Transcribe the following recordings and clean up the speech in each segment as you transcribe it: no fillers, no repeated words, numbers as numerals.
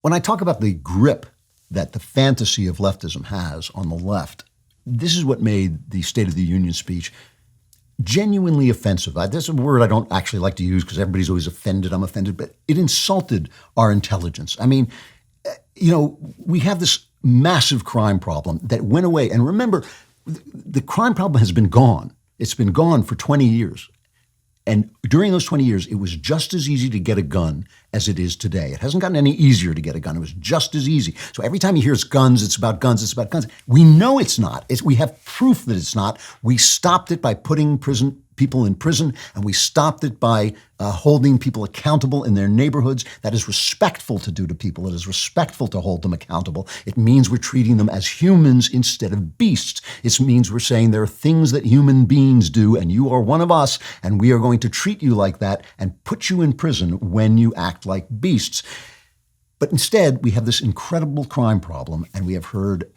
When I talk about the grip that the fantasy of leftism has on the left, this is what made the State of the Union speech genuinely offensive. That's a word I don't actually like to use because everybody's always offended. I'm offended, but it insulted our intelligence. I mean, we have this massive crime problem that went away. And remember, the crime problem has been gone. It's been gone for 20 years. And during those 20 years, it was just as easy to get a gun as it is today. It hasn't gotten any easier to get a gun. It was just as easy. So every time you hear it's guns, it's about guns, it's about guns. We know it's not. We have proof that it's not. We stopped it by putting people in prison, and we stopped it by holding people accountable in their neighborhoods. That is respectful to do to people. It is respectful to hold them accountable. It means we're treating them as humans instead of beasts. It means we're saying there are things that human beings do, and you are one of us, and we are going to treat you like that and put you in prison when you act like beasts. But instead, we have this incredible crime problem, and we have heard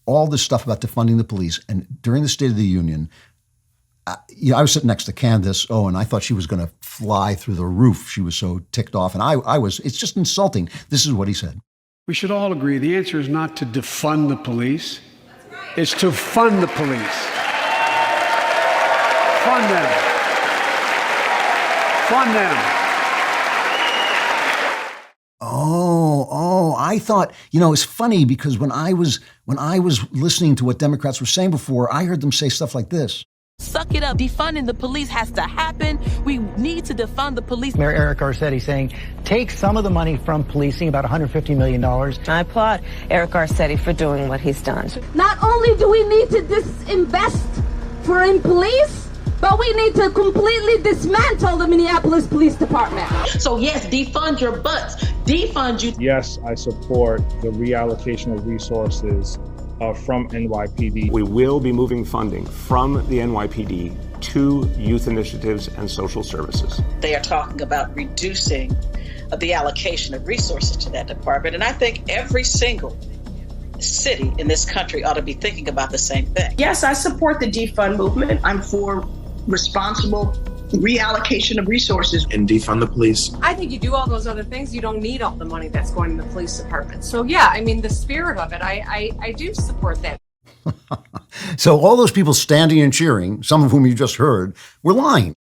all this stuff about defunding the police. And during the State of the Union, I was sitting next to Candace and I thought she was going to fly through the roof. She was so ticked off. And I was, it's just insulting. This is what he said. We should all agree the answer is not to defund the police. It's to fund the police. Fund them. Fund them. I thought, it's funny because when I was listening to what Democrats were saying before, I heard them say stuff like this. Suck it up. Defunding the police has to happen. We need to defund the police. Mayor Eric Garcetti saying, take some of the money from policing, about $150 million. I applaud Eric Garcetti for doing what he's done. Not only do we need to disinvest in police, but we need to completely dismantle the Minneapolis Police Department. So yes, defund your butts. Defund you. Yes, I support the reallocation of resources from NYPD. We will be moving funding from the NYPD to youth initiatives and social services. They are talking about reducing the allocation of resources to that department. And I think every single city in this country ought to be thinking about the same thing. Yes, I support the defund movement. I'm for responsible reallocation of resources. And defund the police. I think you do all those other things, you don't need all the money that's going in the police department. So yeah, I mean, the spirit of it, I do support that. So all those people standing and cheering, some of whom you just heard, were lying.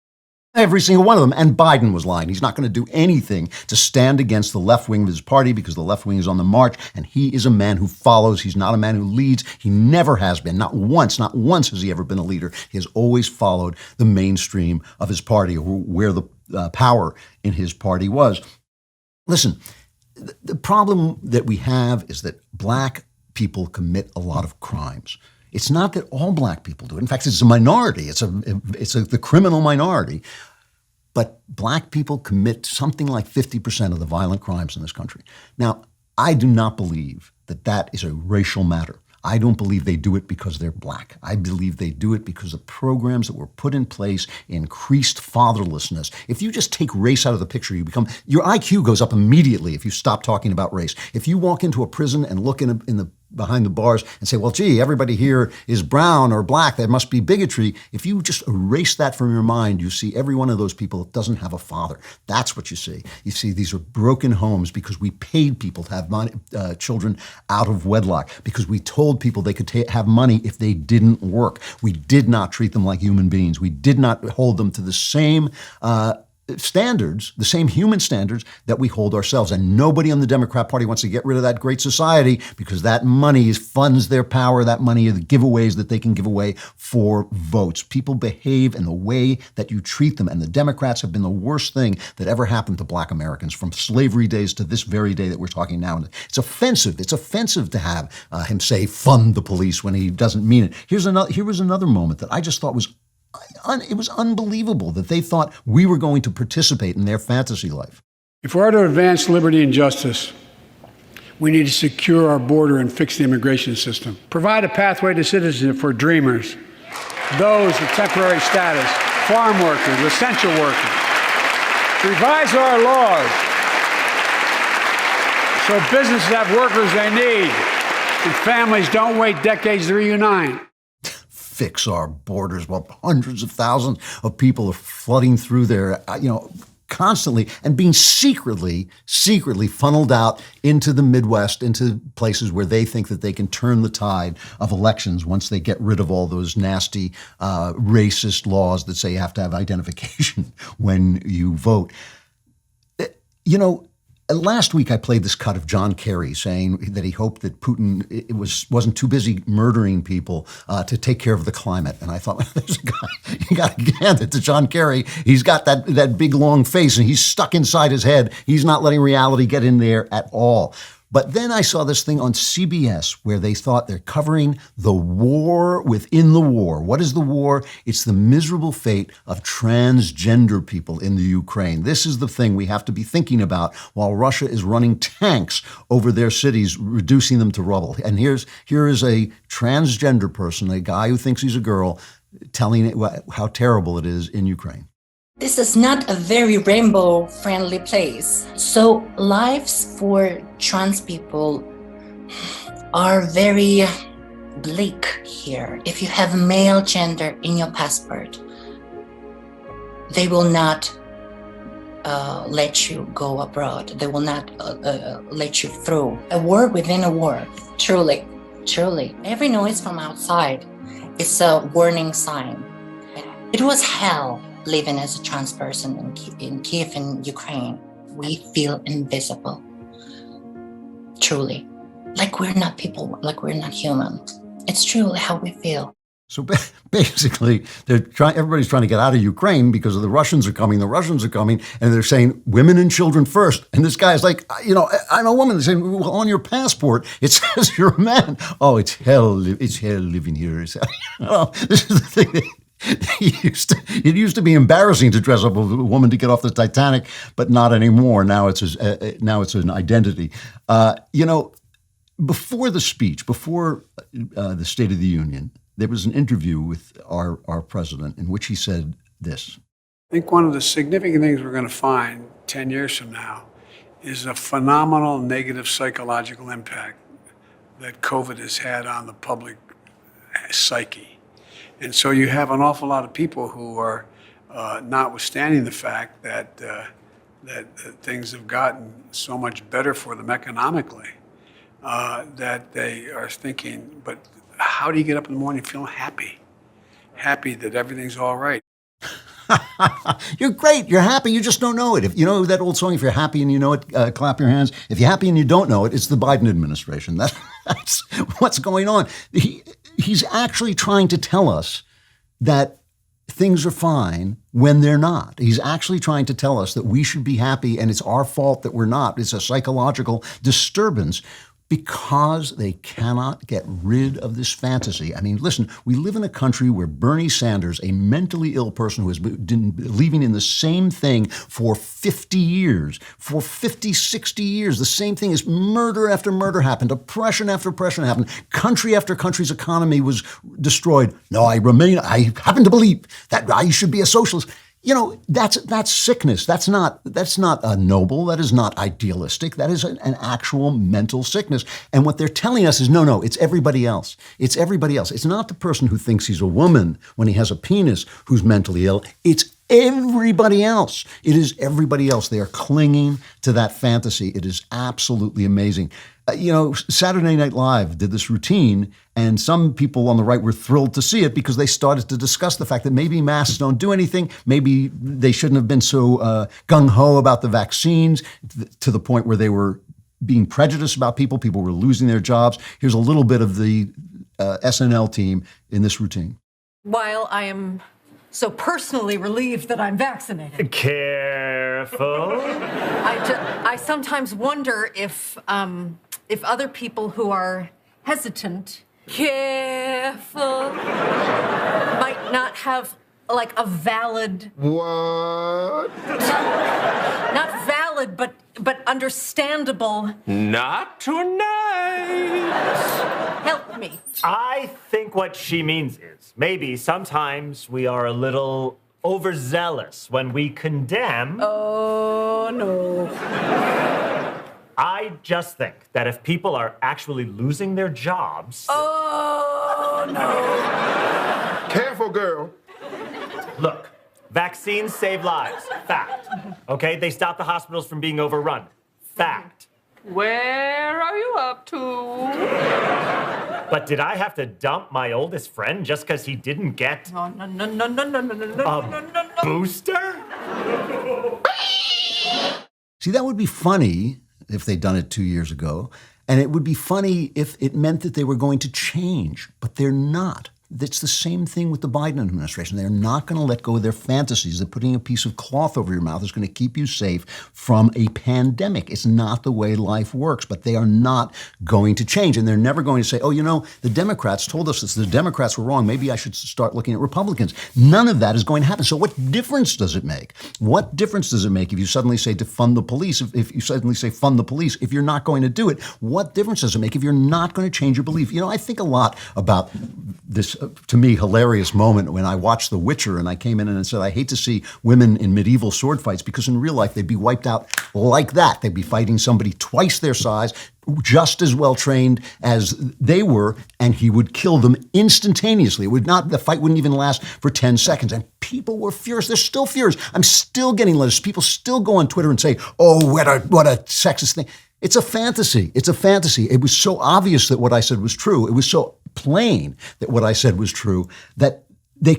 Every single one of them. And Biden was lying. He's not going to do anything to stand against the left wing of his party because the left wing is on the march. And he is a man who follows. He's not a man who leads. He never has been. Not once has he ever been a leader. He has always followed the mainstream of his party, or where the power in his party was. Listen, the problem that we have is that black people commit a lot of crimes. It's not that all black people do it. In fact, it's a minority. It's the criminal minority. But black people commit something like 50% of the violent crimes in this country. Now, I do not believe that is a racial matter. I don't believe they do it because they're black. I believe they do it because the programs that were put in place increased fatherlessness. If you just take race out of the picture, your IQ goes up immediately if you stop talking about race. If you walk into a prison and look behind the bars and say, well, gee, everybody here is brown or black, there must be bigotry. If you just erase that from your mind, you see every one of those people doesn't have a father. That's what you see. You see these are broken homes because we paid people to have children out of wedlock, because we told people they could have money if they didn't work. We did not treat them like human beings. We did not hold them to the same standards, the same human standards that we hold ourselves. And nobody on the Democrat Party wants to get rid of that great society because that money funds their power. That money are the giveaways that they can give away for votes. People behave in the way that you treat them. And the Democrats have been the worst thing that ever happened to black Americans from slavery days to this very day that we're talking now. It's offensive. It's offensive to have him say fund the police when he doesn't mean it. Here was another moment that I just thought was it was unbelievable that they thought we were going to participate in their fantasy life. If we are to advance liberty and justice, we need to secure our border and fix the immigration system. Provide a pathway to citizenship for dreamers, those with temporary status, farm workers, essential workers. Revise our laws so businesses have workers they need and families don't wait decades to reunite. Fix our borders while hundreds of thousands of people are flooding through there. constantly and being secretly funneled out into the Midwest, into places where they think that they can turn the tide of elections once they get rid of all those nasty racist laws that say you have to have identification when you vote. You know, last week I played this cut of John Kerry saying that he hoped that Putin wasn't too busy murdering people to take care of the climate. And I thought, well, there's a guy, you got to hand it to John Kerry. He's got that big long face and he's stuck inside his head. He's not letting reality get in there at all. But then I saw this thing on CBS where they thought they're covering the war within the war. What is the war? It's the miserable fate of transgender people in the Ukraine. This is the thing we have to be thinking about while Russia is running tanks over their cities, reducing them to rubble. And here is a transgender person, a guy who thinks he's a girl, telling it how terrible it is in Ukraine. This is not a very rainbow-friendly place. So lives for trans people are very bleak here. If you have male gender in your passport, they will not let you go abroad. They will not let you through. A war within a war, truly, truly. Every noise from outside is a warning sign. It was hell living as a trans person in Kiev, in Ukraine. We feel invisible, truly. Like we're not people, like we're not human. It's truly how we feel. So basically, everybody's trying to get out of Ukraine because the Russians are coming, and they're saying women and children first. And this guy's like, I'm a woman. They're saying, well, on your passport, it says you're a man. Oh, it's hell living here. This is the thing. It used to be embarrassing to dress up as a woman to get off the Titanic, but not anymore. Now it's an identity. Before the speech, before the State of the Union, there was an interview with our president in which he said this. I think one of the significant things we're going to find 10 years from now is a phenomenal negative psychological impact that COVID has had on the public psyche. And so you have an awful lot of people who are, notwithstanding the fact that things have gotten so much better for them economically, that they are thinking, but how do you get up in the morning feeling happy? Happy that everything's all right. You're great. You're happy. You just don't know it. If you know that old song, if you're happy and you know it, clap your hands. If you're happy and you don't know it, it's the Biden administration. That's what's going on. He's actually trying to tell us that things are fine when they're not. He's actually trying to tell us that we should be happy and it's our fault that we're not. It's a psychological disturbance because they cannot get rid of this fantasy. I mean, listen, we live in a country where Bernie Sanders, a mentally ill person who has been believing in the same thing for 50 years, for 50, 60 years, the same thing as murder after murder happened, oppression after oppression happened, country after country's economy was destroyed. No, I happen to believe that I should be a socialist. That's sickness. That's not noble. That is not idealistic. That is an actual mental sickness. And what they're telling us is, no, it's everybody else. It's everybody else. It's not the person who thinks he's a woman when he has a penis who's mentally ill. It's everybody else. It is everybody else. They are clinging to that fantasy. It is absolutely amazing. Saturday Night Live did this routine, and some people on the right were thrilled to see it because they started to discuss the fact that maybe masks don't do anything. Maybe they shouldn't have been so gung-ho about the vaccines to the point where they were being prejudiced about people. People were losing their jobs. Here's a little bit of the SNL team in this routine. While I am so personally relieved that I'm vaccinated. Careful. I sometimes wonder if other people who are hesitant, careful, might not have like a valid. What? Not valid, but understandable. Not tonight. Help me. I think what she means is maybe sometimes we are a little overzealous when we condemn. Oh, no. I just think that if people are actually losing their jobs. Oh, no. Careful, girl. Look, Vaccines save lives. Fact. Okay, they stop the hospitals from being overrun. Fact. Where are you up to? But did I have to dump my oldest friend just because he didn't get No. a booster? See, that would be funny if they'd done it 2 years ago. And it would be funny if it meant that they were going to change, but they're not. It's the same thing with the Biden administration. They're not going to let go of their fantasies that putting a piece of cloth over your mouth is going to keep you safe from a pandemic. It's not the way life works, but they are not going to change. And they're never going to say, oh, you know, the Democrats told us this. The Democrats were wrong. Maybe I should start looking at Republicans. None of that is going to happen. So what difference does it make? What difference does it make if you suddenly say defund the police, if you suddenly say fund the police, if you're not going to do it? What difference does it make if you're not going to change your belief? You know, I think a lot about this, to me, hilarious moment when I watched The Witcher and I came in and said, I hate to see women in medieval sword fights because in real life they'd be wiped out like that. They'd be fighting somebody twice their size, just as well trained as they were, and he would kill them instantaneously. The fight wouldn't even last for 10 seconds. And people were furious. They're still furious. I'm still getting letters. People still go on Twitter and say, oh, what a sexist thing. It's a fantasy. It's a fantasy. It was so obvious that what I said was true. It was so plain that what I said was true that they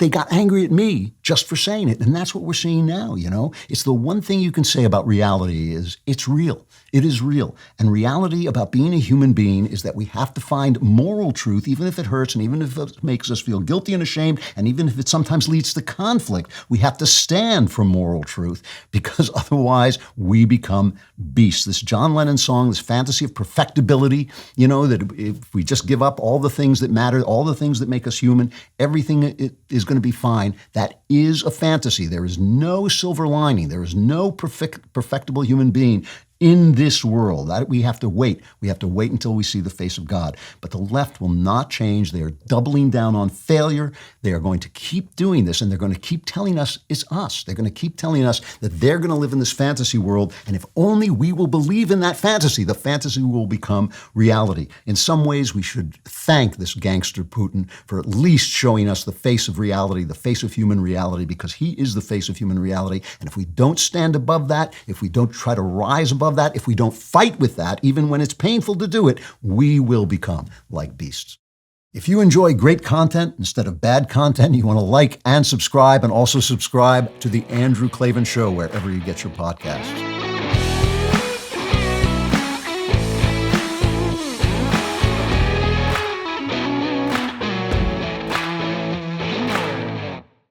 got angry at me just for saying it. And that's what we're seeing now, you know? It's the one thing you can say about reality is it's real. It is real. And reality about being a human being is that we have to find moral truth, even if it hurts and even if it makes us feel guilty and ashamed, and even if it sometimes leads to conflict. We have to stand for moral truth because otherwise we become beasts. This John Lennon song, this fantasy of perfectibility, you know, that if we just give up all the things that matter, all the things that make us human, everything is going to be fine. That is a fantasy. There is no silver lining. There is no perfectible human being in this world. That we have to wait. We have to wait until we see the face of God. But the left will not change. They are doubling down on failure. They are going to keep doing this, and they're going to keep telling us it's us. They're going to keep telling us that they're going to live in this fantasy world, and if only we will believe in that fantasy, the fantasy will become reality. In some ways, we should thank this gangster Putin for at least showing us the face of reality, the face of human reality, because he is the face of human reality. And if we don't stand above that, if we don't try to rise above that, if we don't fight with that, even when it's painful to do it, we will become like beasts. If you enjoy great content instead of bad content, you want to like and subscribe, and also subscribe to The Andrew Klavan Show wherever you get your podcasts.